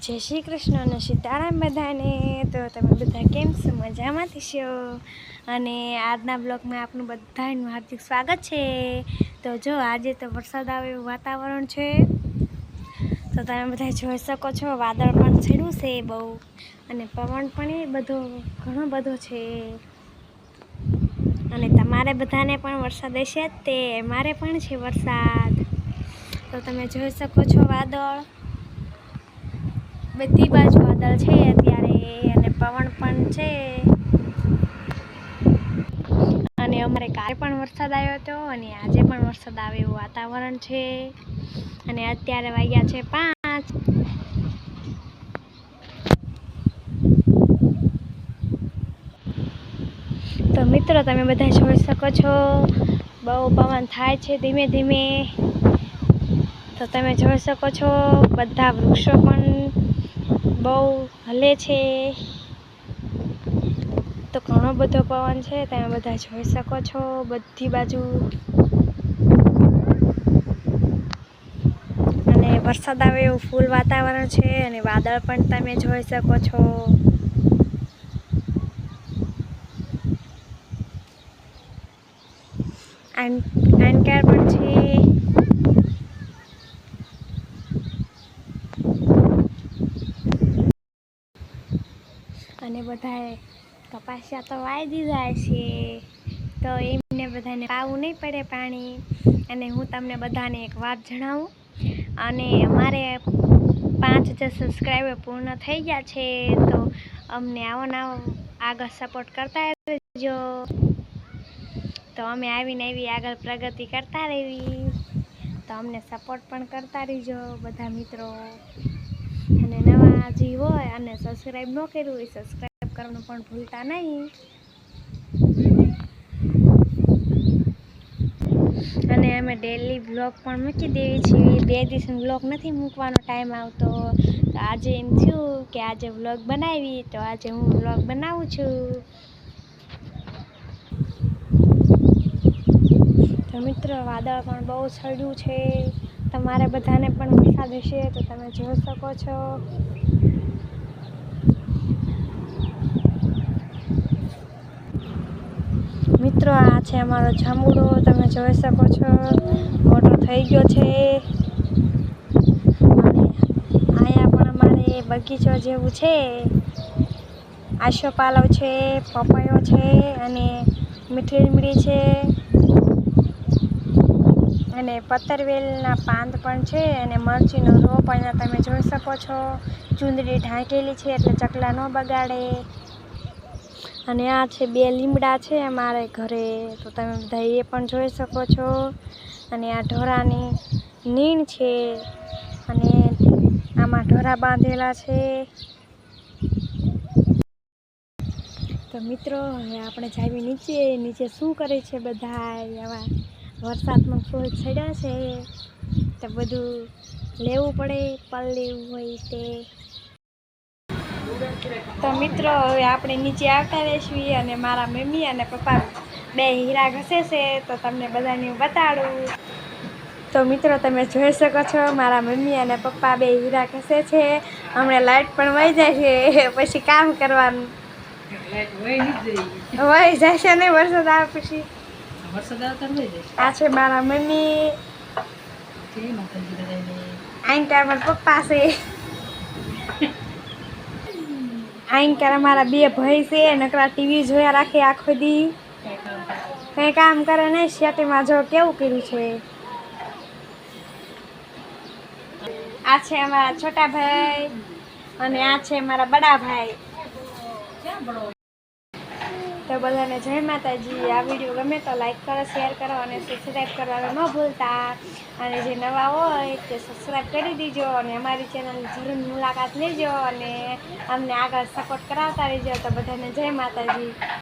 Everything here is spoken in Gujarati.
જય શ્રી કૃષ્ણ અને સીતારામ બધાને। તો તમે બધા કેમ છો? મજામાંથી છો? અને આજના બ્લોગમાં આપનું બધાનું હાર્દિક સ્વાગત છે। તો જો આજે તો વરસાદ આવે એવું વાતાવરણ છે, તો તમે બધા જોઈ શકો છો વાદળ પણ છેડ્યું છે બહુ, અને પવન પણ એ બધો ઘણો બધો છે। અને તમારે બધાને પણ વરસાદ હશે જ તે, અમારે પણ છે વરસાદ। તો તમે જોઈ શકો છો વાદળ, બધી બાજુ વાદળ છે અત્યારે, અને પવન પણ છે। અને અમારે કાલે પણ વરસાદ આવ્યો હતો, અને આજે પણ વરસાદ આવે એવું વાતાવરણ છે। અને અત્યારે વાગ્યા છે 5। તો મિત્રો તમે બધા જોઈ શકો છો બહુ પવન થાય છે ધીમે ધીમે। તો તમે જોઈ શકો છો બધા વૃક્ષો પણ બહુ હલે છે, તો ઘણો બધો પવન છે, તમે બધા જોઈ શકો છો બધી બાજુ। અને વરસાદ આવે એવું ફૂલ વાતાવરણ છે, અને વાદળ પણ તમે જોઈ શકો છો। આનકાર પણ છે, અને બધાએ કપાસિયા તો વાવી દીધા છે, તો એમને બધાને પાવું નહીં પડે પાણી। અને હું તમને બધાને એક વાત જણાવું, અને અમારે 5000 સબસ્ક્રાઈબર પૂર્ણ થઈ ગયા છે, તો અમને આવો ને આવો આગળ સપોર્ટ કરતા રહેજો। તો અમે આવીને એવી આગળ પ્રગતિ કરતા રહેવી, તો અમને સપોર્ટ પણ કરતા રહેજો બધા મિત્રો। અને નવા જે હોય અને સબસ્ક્રાઈબ ન કર્યું હોય, સબસ્ક્રાઈબ કરવાનું પણ ભૂલતા નહીં। અને અમે ડેલી બ્લોગ પણ મૂકી દેવી છીએ, 2 દિવસનો બ્લોગ નથી મૂકવાનો ટાઈમ આવતો, તો આજે એમ થયું કે આજે વ્લોગ બનાવી, તો આજે હું વ્લોગ બનાવું છું। તો મિત્રો વાદળ પણ બહુ છડ્યું છે, તમારે બધાને પણ વરસાદ હશે તો તમે જોઈ શકો છો। મિત્રો આ છે અમારો જાંબુડો, તમે જોઈ શકો છો મોટો થઈ ગયો છે। અને અહીંયા પણ અમારે બગીચો જેવું છે, આશોપાલવ છે, પપૈયો છે, અને મીઠી લીમડી છે, અને પતરવેલના પાંદ પણ છે, અને મરચીનો રોપ અહીંયા તમે જોઈ શકો છો। ચૂંદડી ઢાંકેલી છે એટલે ચકલા ન બગાડે। અને આ છે 2 લીમડા છે અમારે ઘરે, તો તમે બધા એ પણ જોઈ શકો છો। અને આ ઢોરાની નીણ છે, અને આમાં ઢોરા બાંધેલા છે। તો મિત્રો હવે આપણે જાવી નીચે શું કરે છે બધા આવા વરસાદમાં ફૂલ છડ્યા છે, તો બધું લેવું પડે, પલ લેવું હોય તે। તો મિત્રો હવે આપણે નીચે આવતા રહીશું, અને મારા મમ્મી અને પપ્પા 2 હીરા ઘસે છે, તો તમને બધાને બતાડું। તો મિત્રો તમે જોઈ શકો છો મારા મમ્મી અને પપ્પા 2 હીરા ઘસે છે। હમણાં લાઈટ પણ વહી જાય છે, પછી કામ કરવાનું વહી જશે ને વરસાદ આવે પછી। આ છે મારા મમ્મી, આઈનકાર મારા પપ્પા છે, આઈનકાર અમારા 2 ભાઈ છે, નકરા ટીવી જોયા રાખે આખો દી, કંઈ કામ કરે નહીં। સિટીમાં જો કેવું કર્યું છે। આ છે અમારા છોટા ભાઈ, અને આ છે મારા બડા ભાઈ। તો બધાને જય માતાજી। આ વિડીયો ગમે તો લાઈક કરો, શેર કરો, અને સબસ્ક્રાઈબ કરવાનું ન ભૂલતા। અને જે નવા હોય તે સબસ્ક્રાઈબ કરી દેજો, અને અમારી ચેનલની જરૂર મુલાકાત લેજો, અને અમને આગળ સપોર્ટ કરાવતા રહેજો। તો બધાને જય માતાજી।